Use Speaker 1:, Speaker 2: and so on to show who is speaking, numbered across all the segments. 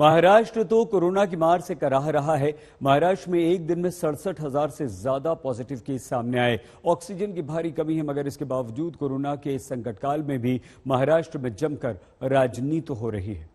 Speaker 1: महाराष्ट्र तो कोरोना की मार से कराह रहा है। महाराष्ट्र में एक दिन में 67,000 से ज्यादा पॉजिटिव केस सामने आए। ऑक्सीजन की भारी कमी है, मगर इसके बावजूद कोरोना के इस संकट काल में भी महाराष्ट्र में जमकर राजनीति हो रही है।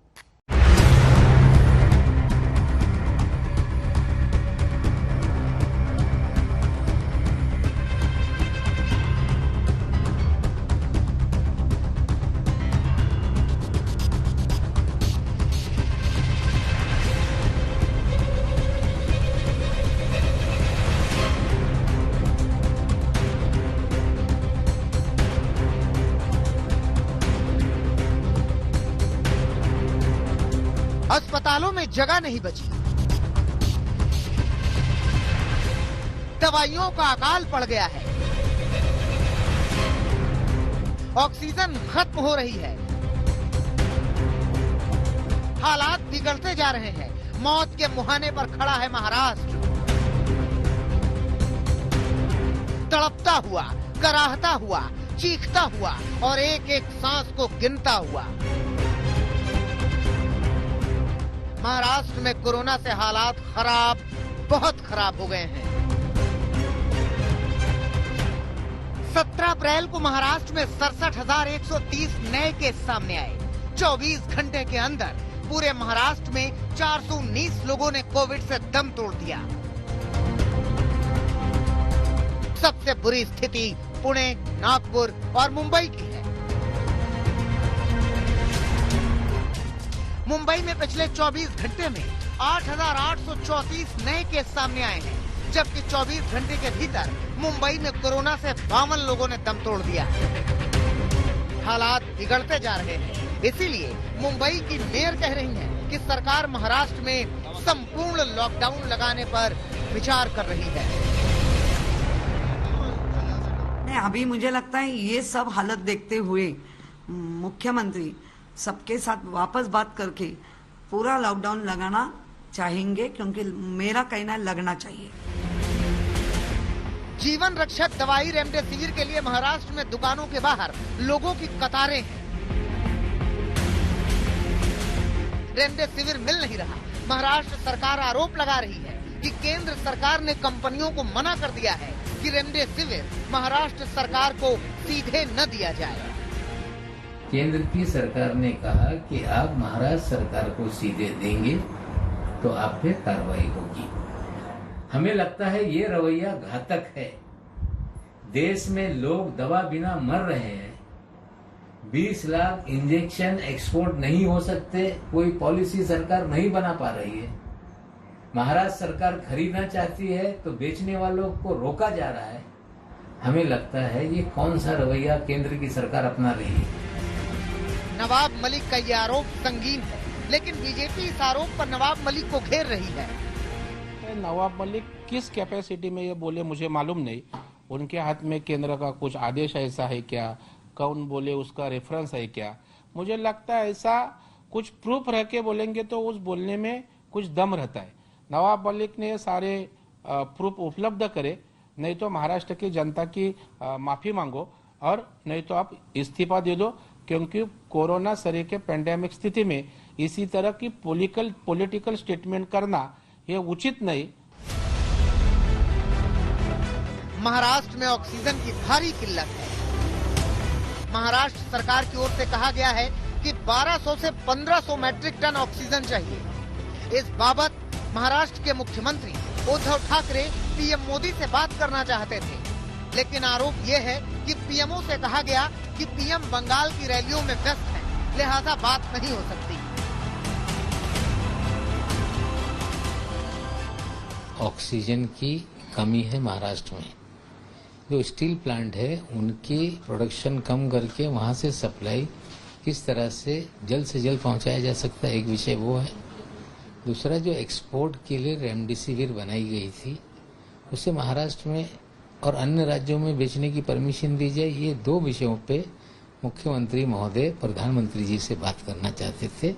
Speaker 2: अस्पतालों में जगह नहीं बची, दवाइयों का अकाल पड़ गया है, ऑक्सीजन खत्म हो रही है, हालात बिगड़ते जा रहे हैं। मौत के मुहाने पर खड़ा है महाराष्ट्र। तड़पता हुआ, कराहता हुआ, चीखता हुआ और एक एक सांस को गिनता हुआ। महाराष्ट्र में कोरोना से हालात खराब, बहुत खराब हो गए हैं। 17 अप्रैल को महाराष्ट्र में 67,130 नए केस सामने आए। 24 घंटे के अंदर पूरे महाराष्ट्र में 419 लोगों ने कोविड से दम तोड़ दिया। सबसे बुरी स्थिति पुणे, नागपुर और मुंबई की है। मुंबई में पिछले 24 घंटे में 8,834 नए केस सामने आए हैं, जबकि 24 घंटे के भीतर मुंबई में कोरोना से 52 लोगों ने दम तोड़ दिया। हालात बिगड़ते जा रहे हैं, इसीलिए मुंबई की मेयर कह रही है कि सरकार महाराष्ट्र में संपूर्ण लॉकडाउन लगाने पर विचार कर रही है।
Speaker 3: अभी मुझे लगता है ये सब हालत देखते हुए मुख्यमंत्री सबके साथ वापस बात करके पूरा लॉकडाउन लगाना चाहेंगे, क्योंकि मेरा कहना लगना चाहिए।
Speaker 2: जीवन रक्षक दवाई रेमडेसिविर के लिए महाराष्ट्र में दुकानों के बाहर लोगों की कतारें हैं। रेमडेसिविर मिल नहीं रहा। महाराष्ट्र सरकार आरोप लगा रही है कि केंद्र सरकार ने कंपनियों को मना कर दिया है कि रेमडेसिविर महाराष्ट्र सरकार को सीधे न दिया जाए।
Speaker 4: केंद्र की सरकार ने कहा कि आप महाराष्ट्र सरकार को सीधे देंगे तो आप पे कार्रवाई होगी। हमें लगता है ये रवैया घातक है। देश में लोग दवा बिना मर रहे हैं। 20 लाख इंजेक्शन एक्सपोर्ट नहीं हो सकते, कोई पॉलिसी सरकार नहीं बना पा रही है। महाराष्ट्र सरकार खरीदना चाहती है तो बेचने वालों को रोका जा रहा है। हमें लगता है ये कौन सा रवैया केंद्र की सरकार अपना रही है।
Speaker 2: नवाब मलिक का ये आरोप संगीन है, लेकिन बीजेपी इस आरोप पर नवाब मलिक को घेर रही है।
Speaker 5: नवाब मलिक किस कैपेसिटी में ये बोले मुझे मालूम नहीं। उनके हाथ में केंद्र का कुछ आदेश ऐसा है क्या, कौन बोले उसका रेफरेंस है क्या? मुझे लगता है ऐसा कुछ प्रूफ रह के बोलेंगे तो उस बोलने में कुछ दम रहता है। नवाब मलिक ने सारे प्रूफ उपलब्ध करे, नहीं तो महाराष्ट्र की जनता की माफी मांगो और नहीं तो आप इस्तीफा दे दो, क्योंकि कोरोना सरे के पेंडेमिक स्थिति में इसी तरह की पॉलिटिकल स्टेटमेंट करना ये उचित नहीं।
Speaker 2: महाराष्ट्र में ऑक्सीजन की भारी किल्लत है। महाराष्ट्र सरकार की ओर से कहा गया है कि 1200 से 1500 मैट्रिक टन ऑक्सीजन चाहिए। इस बाबत महाराष्ट्र के मुख्यमंत्री उद्धव ठाकरे पीएम मोदी से बात करना चाहते थे, लेकिन आरोप ये है कि पीएमओ से कहा गया कि पीएम बंगाल की रैलियों में व्यस्त है, लिहाजा बात नहीं हो सकती।
Speaker 4: ऑक्सीजन की कमी है महाराष्ट्र में। जो स्टील प्लांट है उनकी प्रोडक्शन कम करके वहां से सप्लाई किस तरह से जल्द पहुंचाया जा सकता है, एक विषय वो है। दूसरा, जो एक्सपोर्ट के लिए रेमडेसिविर बनाई गई थी उसे महाराष्ट्र में और अन्य राज्यों में बेचने की परमिशन दी जाए। ये दो विषयों पे मुख्यमंत्री महोदय प्रधानमंत्री जी से बात करना चाहते थे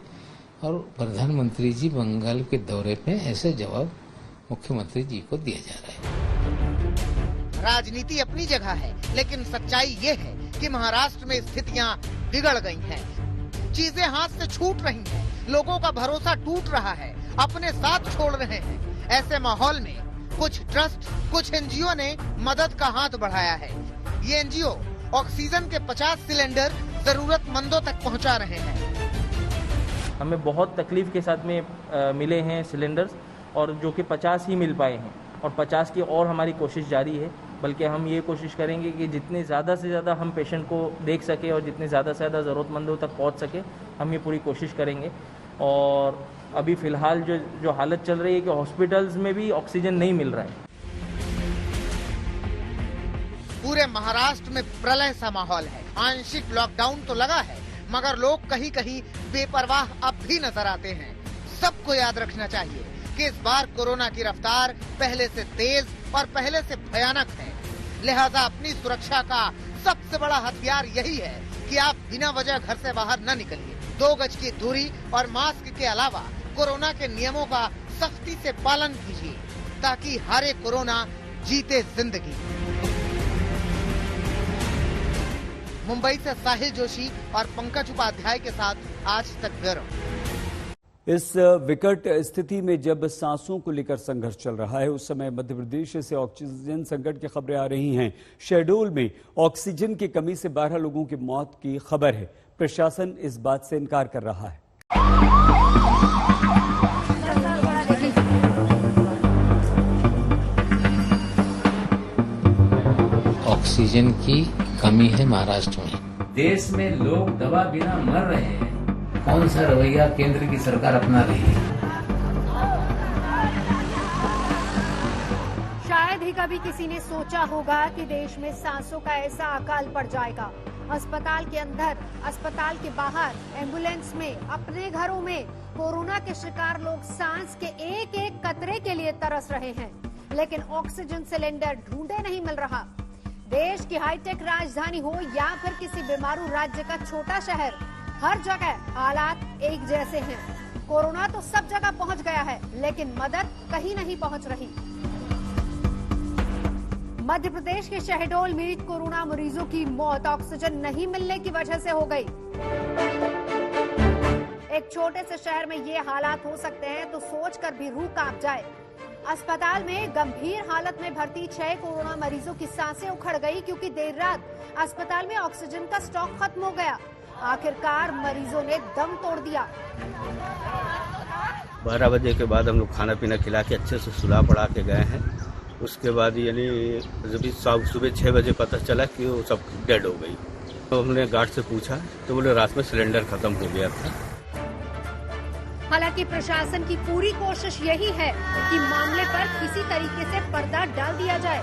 Speaker 4: और प्रधानमंत्री जी बंगाल के दौरे पे ऐसे जवाब मुख्यमंत्री जी को दिया जा रहा है।
Speaker 2: राजनीति अपनी जगह है, लेकिन सच्चाई ये है कि महाराष्ट्र में स्थितियां बिगड़ गई हैं। चीजें हाथ से छूट रही हैं। लोगों का भरोसा टूट रहा है, अपने साथ छोड़ रहे हैं। ऐसे माहौल में कुछ ट्रस्ट, कुछ एनजीओ ने मदद का हाथ बढ़ाया है। ये एनजीओ ऑक्सीजन के 50 सिलेंडर जरूरतमंदों तक पहुंचा रहे हैं।
Speaker 6: हमें बहुत तकलीफ के साथ में मिले हैं सिलेंडर्स, और जो कि 50 ही मिल पाए हैं, और 50 की और हमारी कोशिश जारी है। बल्कि हम ये कोशिश करेंगे कि जितने ज़्यादा से ज़्यादा हम पेशेंट को देख सके और जितने ज़्यादा से ज़्यादा ज़रूरतमंदों तक पहुंच सके, हम ये पूरी कोशिश करेंगे। और अभी फ़िलहाल जो हालत चल रही है कि हॉस्पिटल्स में भी ऑक्सीजन नहीं मिल रहा है।
Speaker 2: पूरे महाराष्ट्र में प्रलय सा माहौल है। आंशिक लॉकडाउन तो लगा है, मगर लोग कहीं कहीं बेपरवाह अब भी नजर आते हैं। सबको याद रखना चाहिए कि इस बार कोरोना की रफ्तार पहले से तेज और पहले से भयानक है। लिहाजा अपनी सुरक्षा का सबसे बड़ा हथियार यही है कि आप बिना वजह घर से बाहर न निकलिए। 2 गज की दूरी और मास्क के अलावा कोरोना के नियमों का सख्ती से पालन कीजिए, ताकि हारे कोरोना जीते जिंदगी। मुंबई से साहिल जोशी और पंकज उपाध्याय के साथ आज तक ब्यूरो।
Speaker 1: इस विकट स्थिति में जब सांसों को लेकर संघर्ष चल रहा है, उस समय मध्य प्रदेश से ऑक्सीजन संकट की खबरें आ रही हैं। शहडोल में ऑक्सीजन की कमी से 12 लोगों की मौत की खबर है। प्रशासन इस बात से इनकार कर रहा है।
Speaker 4: ऑक्सीजन की कमी है महाराष्ट्र में।
Speaker 7: देश में लोग दवा बिना मर रहे हैं। कौन सा रवैया केंद्र की सरकार अपना रही है?
Speaker 8: शायद ही कभी किसी ने सोचा होगा कि देश में सांसों का ऐसा अकाल पड़ जाएगा। अस्पताल के अंदर, अस्पताल के बाहर, एम्बुलेंस में, अपने घरों में कोरोना के शिकार लोग सांस के एक एक कतरे के लिए तरस रहे हैं, लेकिन ऑक्सीजन सिलेंडर ढूंढे नहीं मिल रहा। देश की हाईटेक राजधानी हो या फिर किसी बीमारू राज्य का छोटा शहर, हर जगह हालात एक जैसे हैं। कोरोना तो सब जगह पहुंच गया है, लेकिन मदद कहीं नहीं पहुंच रही। मध्य प्रदेश के शहडोल में कोरोना मरीजों की मौत ऑक्सीजन नहीं मिलने की वजह से हो गई। एक छोटे से शहर में ये हालात हो सकते हैं तो सोचकर भी रूह कांप जाए। अस्पताल में गंभीर हालत में भर्ती 6 कोरोना मरीजों की सांसें उखड़ गई, क्योंकि देर रात अस्पताल में ऑक्सीजन का स्टॉक खत्म हो गया। आखिरकार मरीजों ने दम तोड़ दिया।
Speaker 9: 12 बजे के बाद हम लोग खाना पीना खिला के अच्छे से सुला पड़ा के गए हैं। उसके बाद यानी जब सुबह 6 बजे पता चला कि वो सब डेड हो गई, तो हमने गार्ड से पूछा तो बोले रात में सिलेंडर खत्म हो गया था।
Speaker 8: हालांकि प्रशासन की पूरी कोशिश यही है कि मामले पर किसी तरीके से पर्दा डाल दिया जाए।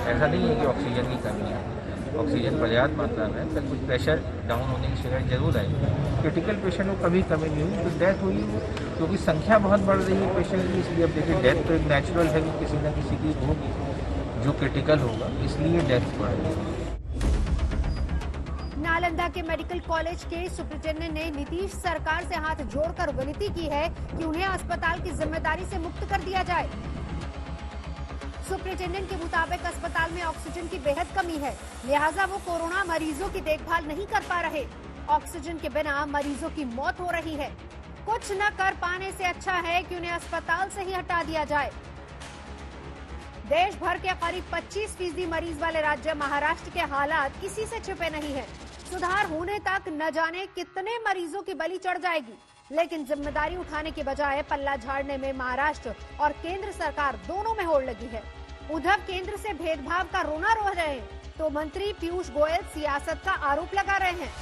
Speaker 6: ऐसा नहीं है कि ऑक्सीजन की कमी है, ऑक्सीजन पर्याप्त मात्रा में, पर कुछ प्रेशर डाउन होने की शिकायत जरूर आई। क्रिटिकल पेशेंट को कभी कमी नहीं हुई, कुछ डेथ हुई क्योंकि संख्या बहुत बढ़ रही है पेशेंट की, इसलिए अब देखिए डेथ तो एक नेचुरल है कि किसी न किसी की होगी जो क्रिटिकल होगा, इसलिए डेथ बढ़ रही है।
Speaker 8: नालंदा के मेडिकल कॉलेज के सुप्रिंटेंडेंट ने नीतीश सरकार से हाथ जोड़कर विनती की है कि उन्हें अस्पताल की जिम्मेदारी से मुक्त कर दिया जाए। सुप्रिंटेंडेंट के मुताबिक अस्पताल में ऑक्सीजन की बेहद कमी है, लिहाजा वो कोरोना मरीजों की देखभाल नहीं कर पा रहे। ऑक्सीजन के बिना मरीजों की मौत हो रही है। कुछ न कर पाने से अच्छा है कि उन्हें अस्पताल से ही हटा दिया जाए। देश भर के करीब 25% मरीज वाले राज्य महाराष्ट्र के हालात किसी से छिपे नहीं है। सुधार होने तक न जाने कितने मरीजों की बलि चढ़ जाएगी, लेकिन जिम्मेदारी उठाने के बजाय पल्ला झाड़ने में महाराष्ट्र और केंद्र सरकार दोनों में होड़ लगी है। उद्धव केंद्र से भेदभाव का रोना रो रहे हैं, तो मंत्री पीयूष गोयल सियासत का आरोप लगा रहे हैं।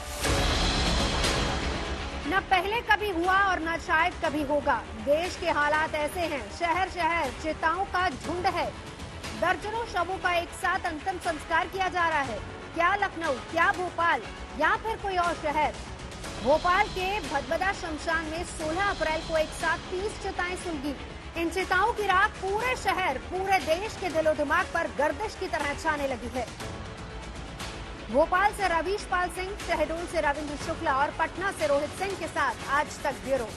Speaker 8: न पहले कभी हुआ और न शायद कभी होगा। देश के हालात ऐसे हैं, शहर शहर चिताओं का झुंड है। दर्जनों शवों का एक साथ अंतिम संस्कार किया जा रहा है। क्या लखनऊ, क्या भोपाल या फिर कोई और शहर। भोपाल के भदभदा शमशान में 16 अप्रैल को एक साथ 30 चिताएं सुलगी। इन चिताओं की राख पूरे शहर, पूरे देश के दिलो दिमाग पर गर्दिश की तरह छाने लगी है। भोपाल से रवीश पाल सिंह, शहडोल से रविंद्र शुक्ला और पटना से रोहित सिंह के साथ आज तक ब्यूरो।